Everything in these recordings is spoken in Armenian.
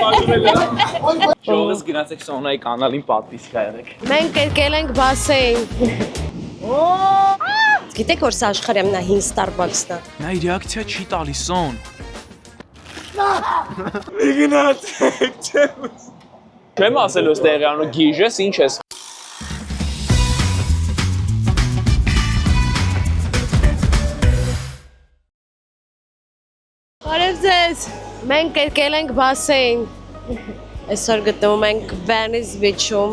Շողս գնացեք Սոնայի կանալին պատվիսկ եղեք։ Մենք եկել ենք բասեին։ Գիտեք որ սա աշխարհի ամենահին Starbucks-ն է։ Նա ռեակցիա չի տալիս Սոն։ Իգնացեք, չեմ ասելու ստեղյանը գիժես, ինչ ես։ Բարև ձեզ։ Մենք եկել ենք բասեին։ Այսօր գտնվում ենք Venice Beach-ում։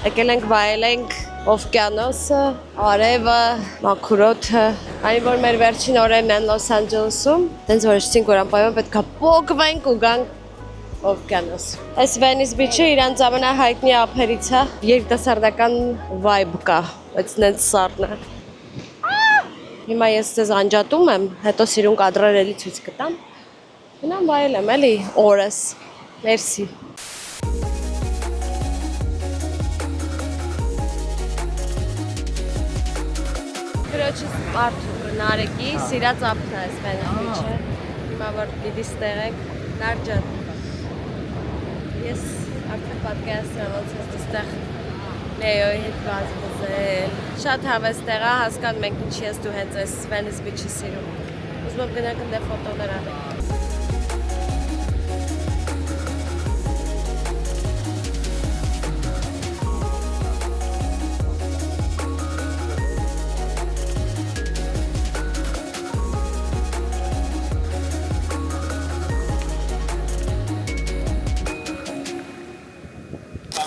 Եկել ենք վայելենք օվկիանոսը, արևը, մաքուր օդը։ Այն որ մեր վերջին օրերն են Լոս Անջելեսում, տենց որոշեցինք որ անպայման պետք է փոկվենք ու գանք օվկիանոս։ Այս Venice Beach-ը իրանց ամենահայտնի ափերից է, երիտասարդական vibe կա, բայց նենց սառն է։ Հիմա ես ձեզ անջատում եմ, հետո սիրուն կադրեր էլի ցույց կտամ։ Գնամ վայելեմ էլի օրս։ Մերսի։ Քրոջս Արթուր Նարեկի սիրած ափն է այս Վենեսիչը։ Հիմա որ դիտի ստեղեք, Նարջան։ Ես արդեն պատկերացրել ոնց է ստեղ Լեոյի հետ բազմազել։ Շատ հավես տեղ է, հասկանում ենք ինչի ես դու հենց այս Venice Beach-ը սիրում։ Ուզում եմ գնանք ընդ ֆոտոներ անենք։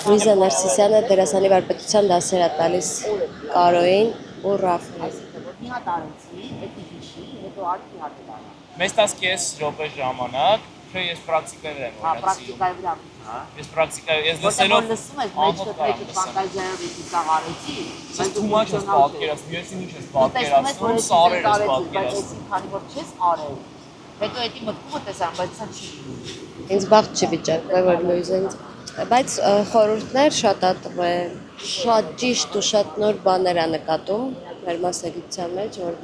Լուիզա Նարսիսյանը դերասանի վարպետության դասեր է տալիս Կարոյին ու Ռաֆին։ Մի հատ արեցի, էդի հիշի, հետո արդի հատ տարա։ Մեզ 10 րոպե ժամանակ, թե ես պրակտիկայով եմ Հա, պրակտիկայի վրա։ Ես պրակտիկայով, ես Որտեղ լսելով լսում ես, մեջը ֆանտազիայով էդի կաղ արեցի։ Ես too much ես պատկերացնում, ես ինչ ես պատկերացնում, սարեր ես պատկերացնում։ Քանի որ չես արել։ Հետո էդի մտքումը տեսան, բայց սա չի։ Ինձ բախտ չի վիճակվել, որ Լուիզան բայց խորհուրդներ շատ է տվել, շատ ճիշտ ու շատ նոր բաներ է նկատում մեր մասնագիտության մեջ, որ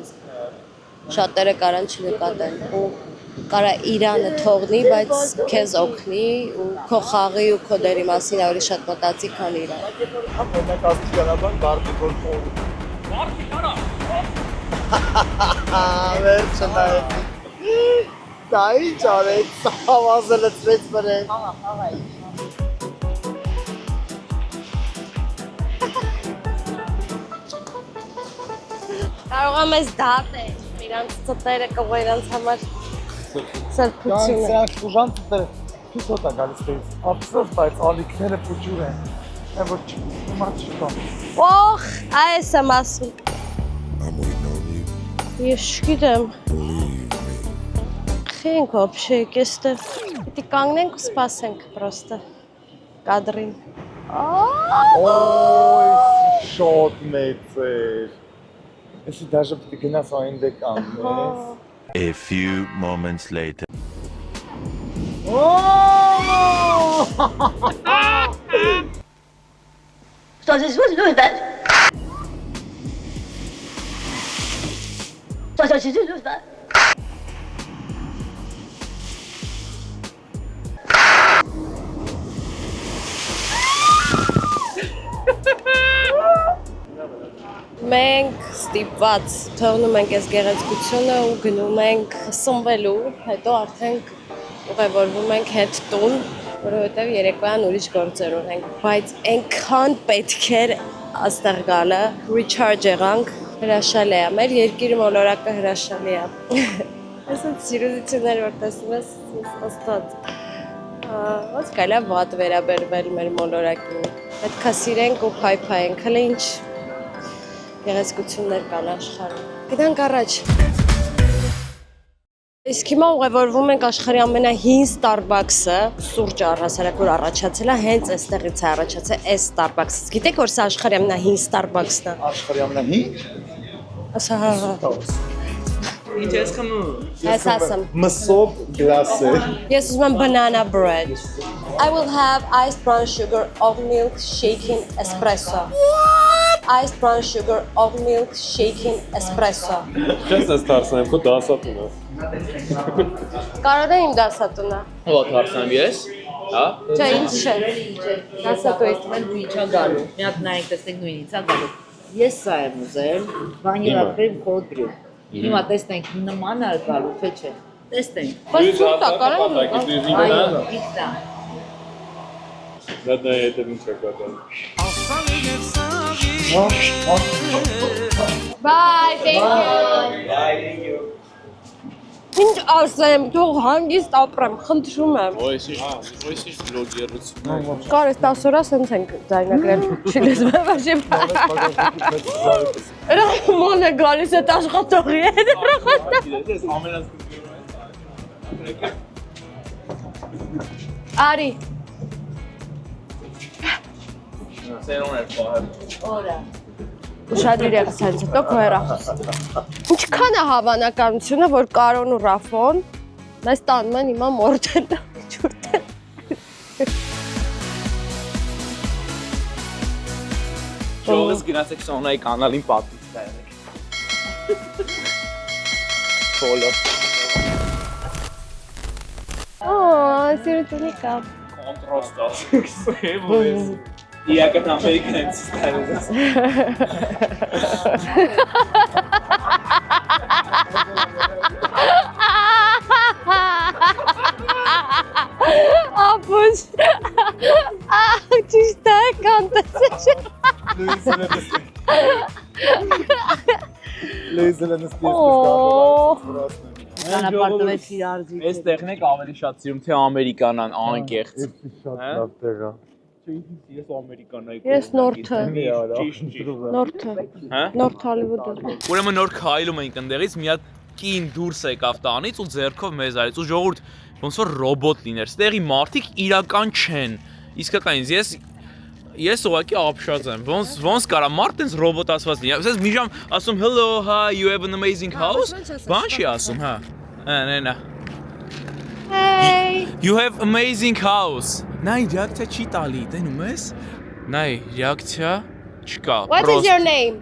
շատերը կարան չնկատեն ու կարա Իրանը թողնի, բայց քեզ օգնի ու քո խաղի ու քո դերի մասին ավելի շատ մտածի, քան Իրան։ Մենք աստիճանաբար բարտիկոլ փոլ։ Բարտիկ արա։ Վերջը նայեց։ Դա ինչ արեց, հավազը լծվեց վրեն։ Կարող եմ ես դատել, իրանց ծտերը կողը իրանց համար սրբություն է։ Սրանք ուժան ծտերը պիսոտ է գալիս տես, ապսոս, բայց ալիքները պուջուր են, են որ չմատ չկա։ Օխ, այս եմ ասում։ Ես չգիտեմ։ Խենք ոբշե եկեստը։ Պիտի կանգնենք ու սպասենք պրոստը կադրին։ Օй, շատ մեծ էր։ Եսի դաժը պիտի գնաս այն դե կանգնես։ A few moments later. Что здесь будет ждать? Что здесь ждать? Մենք ստիպված թողնում ենք այս գեղեցկությունը ու գնում ենք սնվելու, հետո արդեն ուղևորվում ենք հետ տուն, որովհետև երեկոյան ուրիշ գործեր ունենք, բայց այնքան պետք էր աստեղ գալը, recharge եղանք, հրաշալի է, մեր երկիրը մոլորակը հրաշալի է։ Այսօր սիրուզություններ որ տեսնում ես, աստված, ոնց կարելի է վատ վերաբերվել մեր մոլորակին, պետք է սիրենք ու փայփայենք, հələ ինչ գեղեցկություններ կան աշխարհում։ Գնանք առաջ։ Իսկ հիմա ուղևորվում ենք աշխարհի ամենահին Starbucks-ը, սուրճ առհասարակ որ առաջացել է, հենց այստեղից է առաջացել այս Starbucks-ից։ Գիտեք որ սա աշխարհի ամենահին Starbucks-ն է։ Աշխարհի ամենահին։ Ասա։ Ինչ ես խմում։ Ես ասեմ։ Մսոբ գլասը։ Ես ուզում եմ banana bread. I will have iced brown sugar oat milk shaken espresso. Iced brown sugar oat milk shaken espresso. Չես ես դարսնեմ, քո դասատուն ես։ Կարող է իմ դասատունը։ Ո՞վ դարձնեմ ես։ Հա։ Չէ, ինչ չէ։ Ասա դու ես։ Մենք դու չա գալու։ Մի հատ նայեք, տեսնենք նույնին ցա գալու։ Ես սա եմ ուզել, վանիլա կրեմ cold brew։ Հիմա տեսնենք նման է գալու, թե չէ։ Տեսնենք։ Բայց սուրտա կարա։ Այո, իքտա։ Դա դա ինչ է կատարում։ Bye, thank you. Ինչ ասեմ, թող հանգիստ ապրեմ, խնդրում եմ։ Ոյսի բլոգերություն։ Կարես 10 օրա սենց ենք ձայնագրել, չլես բավաշիմ։ Ռախմոն է գալիս էտ աշխատողի հետ, Արի։ Սերոն էր պահել։ Օրա։ Ուշադիր եղես հենց հետո քո հեռախոս։ Ինչքան է հավանականությունը, որ Կարոն ու Ռաֆոն մեզ տանում են հիմա մորթել, ջուրթել։ Ժողովս գնացեք Սոնայի կանալին պատվից կայանեք։ Խոլո։ Սիրտունի կապ։ Կոնտրաստ ասեք, սեվոյս։ Իակը Ամերիկան են ստայլս։ Ապուս։ Ճիշտ է, կանտես է։ Լեյզելը նստի Ճանապարհվեց իրար ձի։ Այս տեղն եք ավելի շատ սիրում, թե Ամերիկանան անկեղծ։ շատ լավ տեղ է։ Ես Ամերիկանայի Ես նորթը։ Ճիշտ։ Նորթը։ Հա։ Նորթ Հոլիվուդը։ Ուրեմն նոր քայլում ենք ընդեղից, մի հատ կին դուրս եկավ տանից ու ձեռքով մեզ արեց ու ժողովուրդ ոնց որ ռոբոտ լիներ։ Ստեղի մարդիկ իրական չեն։ Իսկականից ես ուղղակի ապշած եմ։ Ոնց կարա մարդ տենց ռոբոտ ասված լինի։ Ասես մի ժամ ասում hello, hi, you have an amazing house։ Բան չի ասում, հա։ Նենա։ Hey. You have amazing house։ Նայ ռեակցիա չի տալի, տենում ես։ Նայ ռեակցիա չկա։ What is your name?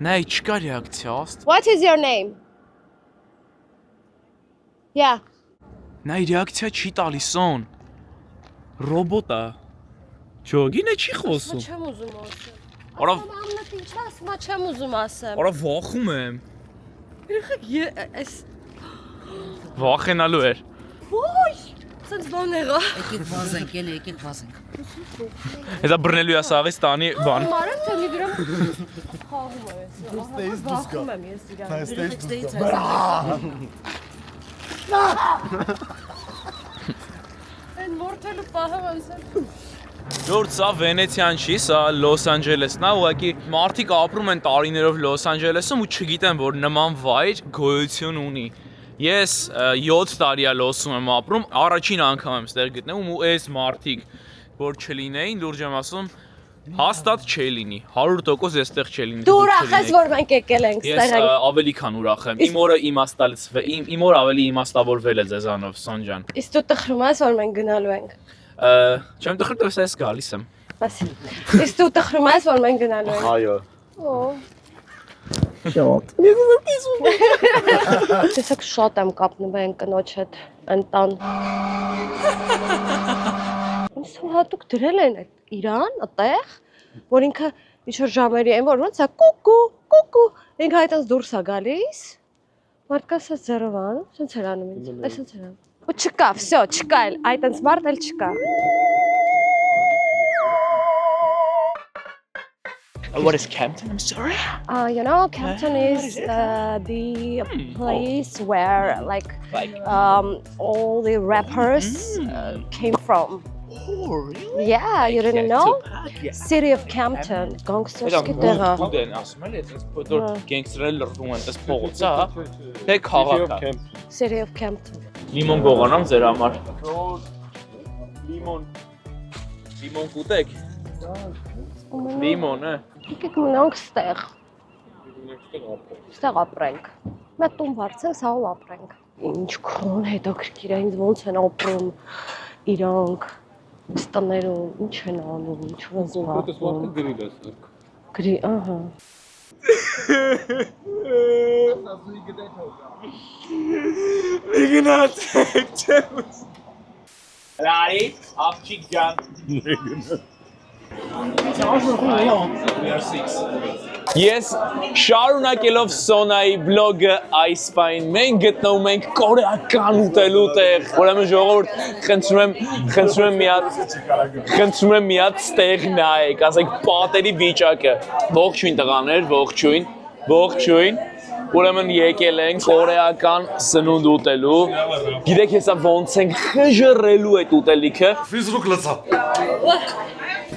Նայ չկա ռեակցիա, աստ։ What is your name? Yeah. Նայ ռեակցիա չի տալի Սոն։ Ռոբոտ է։ Ջոգին է չի խոսում։ Չեմ ուզում ասեմ։ Արա Ամնաց ինչ ասում, չեմ ուզում ասեմ։ արա վախում եմ։ Այս Վախենալու էր։ Ոյ, սենց բան եղա։ Եկեք վազենք, ելի եկեք վազենք։ Հեսա բռնելու է սաղից տանի բան։ Մարդ թե մի դրամ խաղում եմ ես։ Վախում եմ ես իրան։ Այն մորթելու պահը ոնց է։ Ժորդ սա Վենեցիան չի, սա Լոս Անջելեսն է, ուղղակի մարդիկ ապրում են տարիներով Լոս Անջելեսում ու չգիտեն, որ նման վայր գոյություն ունի։ Ես 7 տարի է Լոսում եմ ապրում, առաջին անգամ եմ ստեղ գտնվում ու այս մարդիկ, որ չլինեին, լուրջ եմ ասում, հաստատ չի լինի, 100% այստեղ չի լինի։ Դու ուրախ ես, որ մենք եկել ենք Ես ստեղ։ ավելի քան ուրախ եմ։ Իմ օրը իմ օր ավելի իմաստավորվել է ձեզանով, Սոն ջան։ Իսկ դու տխրում ես, որ մենք գնալու ենք։ Չեմ տխրում, դες ես գալիս եմ։ Բասի։ Իսկ դու տխրում ես, որ մենք գնալու ենք։ Այո։ Տեսեք շատ եմ կապնվել կնոջ հետ ընտան։ Ինձ հատուկ դրել են իրան, այդտեղ, որ ինքը ինչ-որ ժամերի են, որ ոնց է կուկու, կուկու, ինքը այդտենց դուրս է գալիս, մարդկա սա ձեռով անում, սենց էր անում ինձ, այսենց էր անում։ Ու չկա, վсё, չկա էլ, այդտենց մարդ էլ չկա։ What is Campton? I'm sorry. You know, Campton is the place where like all the rappers came from. Oh, really? Yeah, you didn't know? Yeah. City of Campton, gangsterski Դա տեղը։ դեն ասում եմ, ես փոքր գենգստերել լրվում են, դες փողոց է, թե քաղաք է։ City of Campton։ Լիմոն գողանամ ձեր համար։ Լիմոն կուտեք։ Լիմոն, Եկեք մնանք ստեղ։ Ստեղ ապրենք։ Մեկ տուն բարձենք, սա ու ապրենք։ Ինչ քրոն հետաքրքիր է, ինձ ոնց են ապրում իրանք ստներում, ինչ են անում, ինչ են զբաղվում։ Գրի, ահա։ Լարի, աղջիկ ջան։ Ես շարունակելով Սոնայի բլոգը այս պայն մենք գտնվում ենք կորեական ուտելու տեղ։ Ուրեմն ժողովուրդ, խնդրում եմ մի հատ ստեղ նայեք, ասեք պատերի վիճակը։ Ողջույն տղաներ, ողջույն։ Ուրեմն եկել ենք կորեական սնունդ ուտելու։ Գիտեք հեսա ոնց ենք խժռելու այդ ուտելիքը։ Ֆիզրուկ լծա։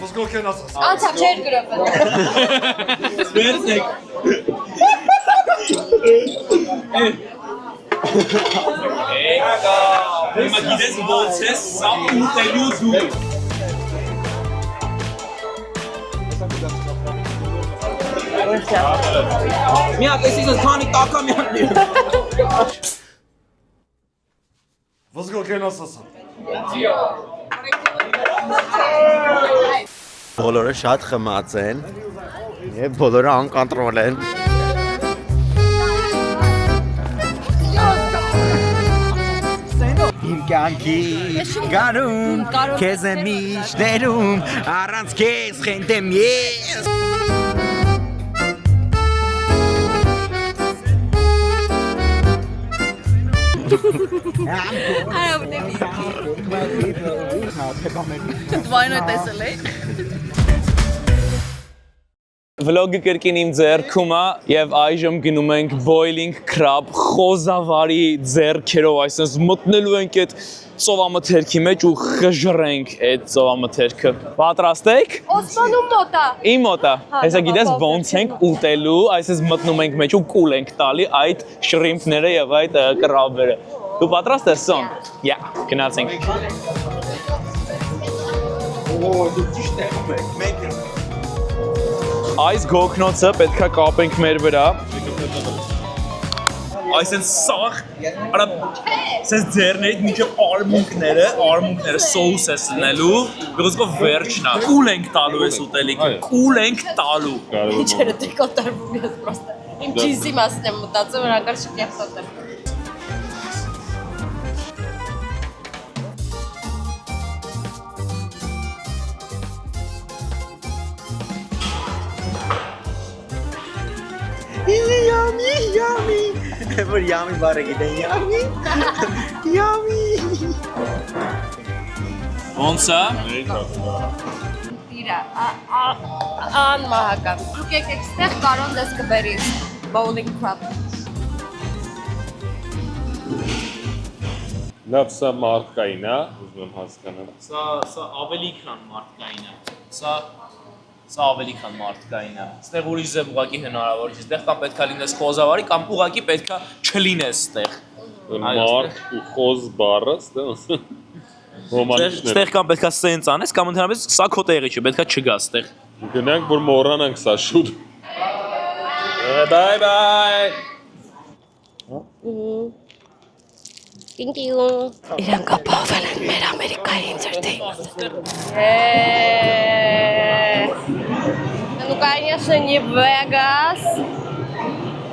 Ոսկո կենաս։ Անցավ չէր գրոպը։ Վերցեք։ Եկա։ Հիմա գիտես ոնց է սա ուտելու դու։ Մի հատ էսից քանի տակա մի հատ։ Ոսկո կենաս ասա։ Բոլորը շատ խմած են եւ բոլորը անկոնտրոլ են։ Իմ կյանքի գարուն քեզ եմ միշտ ներում առանց քեզ խնդեմ ես Վայնոյ տեսել եք։ Վլոգը կրկին իմ ձեռքում է եւ այժմ գնում ենք boiling crab խոզավարի ձեռքերով, այսինքն մտնելու ենք այդ ծովամթերքի մեջ ու խժռենք այդ ծովամթերքը։ Պատրաստ եք։ Օսմանում մոտ է։ Իմ մոտ է։ Հեսա գիտես ոնց ենք ուտելու, այսինքն մտնում ենք մեջ ու կուլ ենք տալի այդ շրիմփները եւ այդ կրաբերը։ Դու պատրաստ ես Սոն։ Յա, գնացինք։ Այս գոքնոցը պետքա կապենք մեր վրա։ Այսինքն սաղ, արա, սենց ձերնեիդ մինչև արմունքները սոուս ես լնելու, բղզկով վերջնա, կուլ ենք տալու ես ուտելիքը, կուլ ենք տալու։ Իչերը տրիկոտ տարվում ես պրոստը։ Իմ ճիզի մասն եմ մտածում, որ անգար շկեղտոտ եմ։ Yummy. Որ yummy բառը գիտեն yummy։ Yummy։ Ոնց է։ Տիրա, անմահական։ Դուք եկեք ստեղ կարոն դες կբերի bowling crab։ Լավ, սա մարդկային է, ուզում եմ հասկանալ։ Սա ավելի քան մարդկային է։ Սա ավելի քան մարդկային է։ Ստեղ ուրիշ ձև ուղակի հնարավոր չի։ Ստեղ կամ պետքա լինես խոզավարի կամ ուղակի պետքա չլինես ստեղ։ Մարդ ու խոզ բառը, ոմանիշներ։ Ստեղ կամ պետքա սենց անես կամ ընդհանրապես սա քո տեղի չի, պետքա չգաս ստեղ։ Գնանք, որ մոռանանք սա շուտ։ Bye. Thank you։ Իրանք ապահովել են մեր Ամերիկայի entertainment-ը։ Ну, конечно, не Vegas.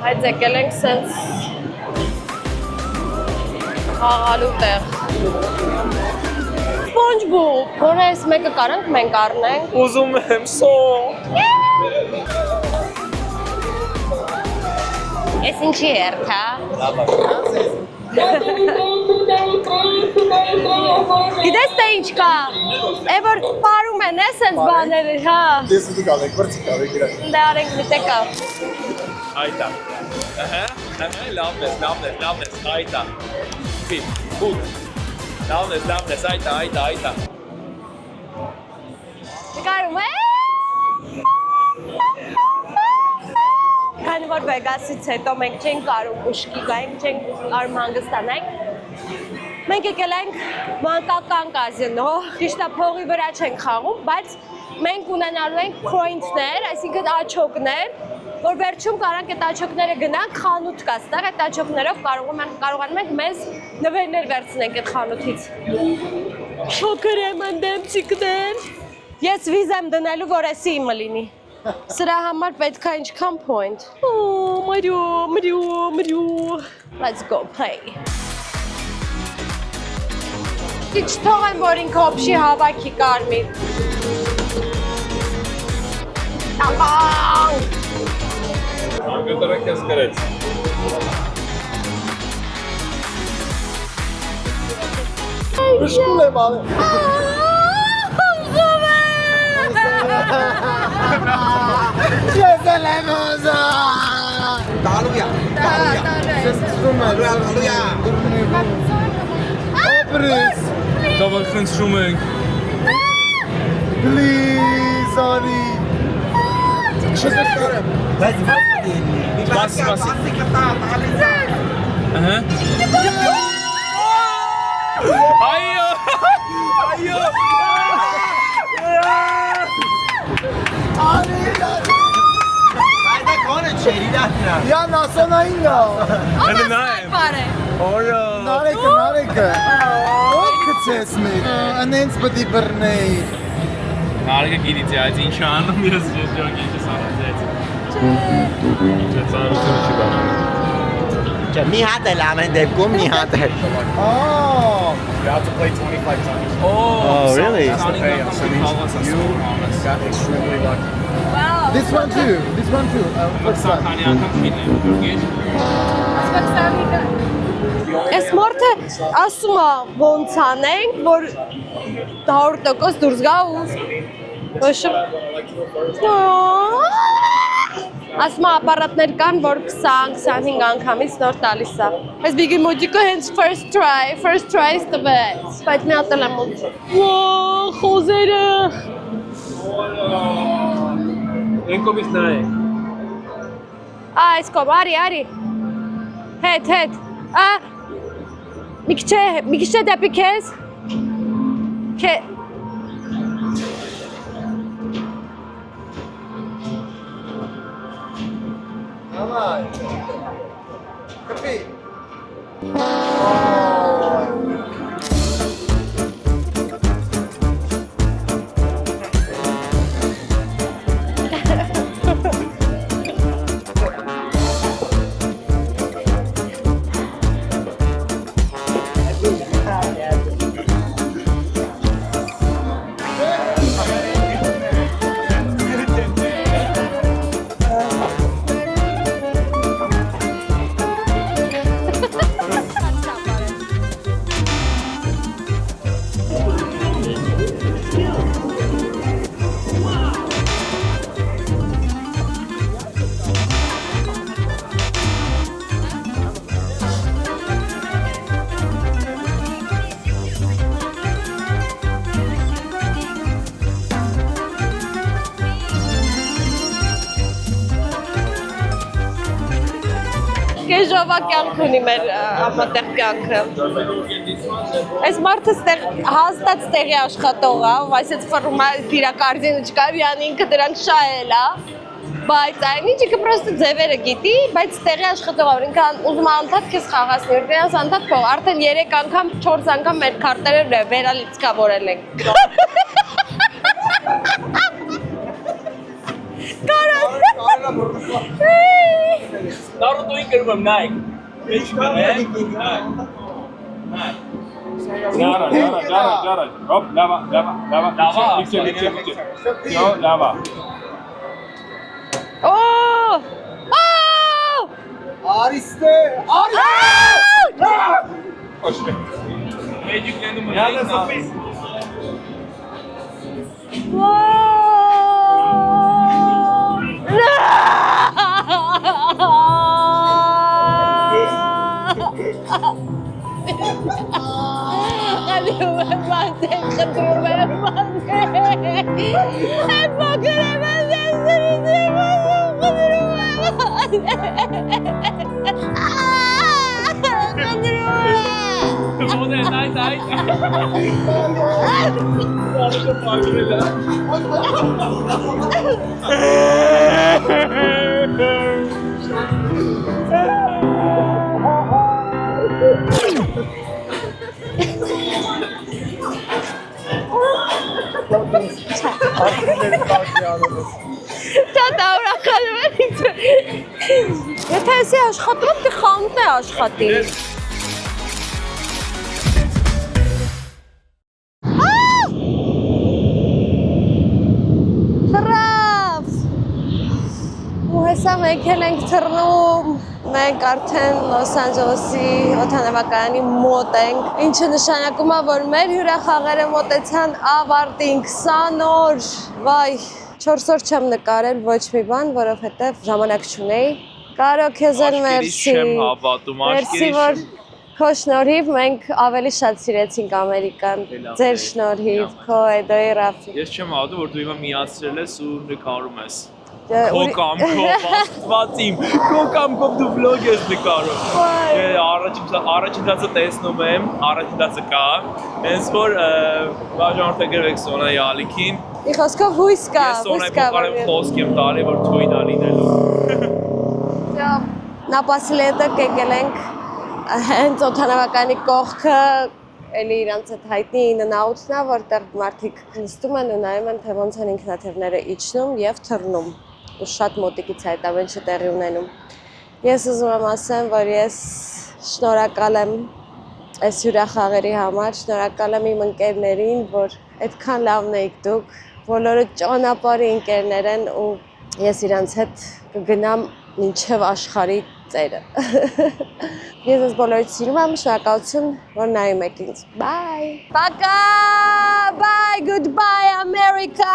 Այդ եկել ենք սենց խաղալու տեղ։ SpongeBob, որ այս մեկը կարանք մենք առնենք։ Ուզում եմ Սոն։ Ես ինչի երթ, հա։ Գիտես թե ինչ կա։ Է որ պարում են է սենց բաները, հա։ Ես դու գալեք, վրցի գալեք իրար։ Դա արենք միտե կա։ Այդա։ Լավն ես, այդա։ Պիպ, բուտ։ Լավն ես, այդա։ Նկարում է։ Քանի որ Վեգասից հետո մենք չենք կարում ուշքի գայինք, չենք կարում հանգստանանք։ Մենք եկել ենք մանկական կազինո, ճիշտ է փողի վրա չենք խաղում, բայց մենք ունենալու ենք point-ներ, այսինքն աչոկներ, որ վերջում կարանք այդ աչոկները գնանք, խանութ կա ստեղ, այդ աչոկներով կարողանում ենք մեզ նվերներ վերցնենք այդ խանութից։ Շոկր եմ ընդեմ չիկներ։ Ես վիզ եմ դնելու, որ էսի իմը լինի։ Սրա համար պետքա ինչքան point։ Մրյու։ Let's go play։ Ոստի չթողեն, որ ինքը օբշի հավաքի կարմիր։ Աղան։ Անգետրակ ես գրեց։ Մշկուլ եմ ալել։ Ես եմ ուզում։ Դալույա, դալույա։ Օբրես։ Դավան խնդրում ենք։ Please, Ari. Չսկարեմ։ Բաս։ Ահա։ Այո։ Այո։ Այդ կոնը չերիդատնա։ Я насոնայինա։ Հələ նայեմ։ Օրո։ Նարեկը։ Ո՞ր կծես մեր։ Անենց պետք է բռնեի։ Նարեկը գիտի այդ ինչ անում ես ջոկի ինչ սարածեց։ Չէ, ծանրությունը չի բանում։ Չէ, մի հատ էլ ամեն դեպքում մի հատ էլ։ Oh. You have to play 25 times. Oh, really? You Got extremely lucky. This one too. This one too. First one. Քանի անգամ չգիտեմ։ Այս մարդը ասում է ոնց անենք, որ 100% դուրս գա ու ասում է ապարատներ կան, որ 20-25 անգամից նոր տալիս է։ Այս բիգի մոդիկը հենց first try is the best։ Բայց մի հատ էլ եմ ուզում։ Ոո, խոզերը։ Ենկովից նայ։ Այս կոմ, արի։ Հետ։ Մի քիչ է դեպի քեզ։ Давай. Копи. Կեժովա կյանք ունի մեր համատեղ կյանքը։ Այս մարդը հաստատ ստեղի աշխատող է, այսպես ֆորմա դիրակարդինը չկա, յան ինքը դրանք շահել է, բայց այն ինչ ինքը պրոստը ձևերը գիտի, բայց ստեղի աշխատող է, ինքը ուզում է անդադ քեզ խաղացնի, որ դրանց անդադ փող, արդեն 3 անգամ, 4 անգամ մեր քարտերը վերալիցքավորել ենք։ Նարուտոյին կրում եմ նայք։ Ջարա։ Հոպ, լավա։ Yo, լավա։ Արիստե, Ոչինչ։ Մեջիկներում Յանը սոփիս։ Դա ուրախանում եմ ինձ։ Եթե էսի աշխատում, դի խանութ է աշխատի։ մենք էլ ենք թռնում, մենք արդեն Լոս Անջելեսի օդանավակայանի մոտ ենք, ինչը նշանակում է, որ մեր հյուրախաղերը մոտեցան ավարտին 20 օր, վայ, 4 օր չեմ նկարել ոչ մի բան, որովհետև ժամանակ չունեի, Կարո քեզ էլ մերսի, մերսի, որ քո շնորհիվ մենք ավելի շատ սիրեցինք Ամերիկան, ձեր շնորհիվ, քո Էդոյի Ռաֆի։ Ես չեմ հավատում, որ դու հիմա միացրել ես ու նկարում ես։ Քո կամքով, աստվածիմ, քո կամքով դու վլոգ ես նկարում։ Առաջին դասը տեսնում եմ, առաջին դասը կա, հենց որ բաժանորդը գրվեք Սոնայի ալիքին։ Ի խոսքով հույս կա, Ես Սոնայի փոխարեն խոսք եմ տալի, որ թույն ա լինելու։ Նապասիլետը կեկել ենք հենց օդանավականի կողքը, էլի իրանց այդ հայտնի in-and-out-ն է, որտեղ մարդիկ նստում են ու նայում են, թե ոնց են ինքնաթիռները իջնում և թռնում, ու շատ մոտիկից այդ ամենը տեղի ունենում։ Ես ուզում եմ ասեմ, որ ես շնորհակալ եմ այս հյուրախաղերի համար, շնորհակալ եմ իմ ընկերներին, որ այդքան լավն եք դուք, բոլորը ճանապարհի ընկերներ են ու ես իրանց հետ կգնամ մինչև աշխարհի ծերը։ Ես ես բոլորիդ սիրում եմ, շնորհակալություն, որ նայում եք ինձ։ Bye։ Պակա, bye, goodbye America։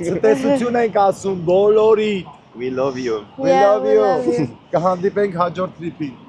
Ցտեսություն ենք ասում բոլորի։ We love you. We love you։ Կհանդիպենք հաջորդ տրիպին։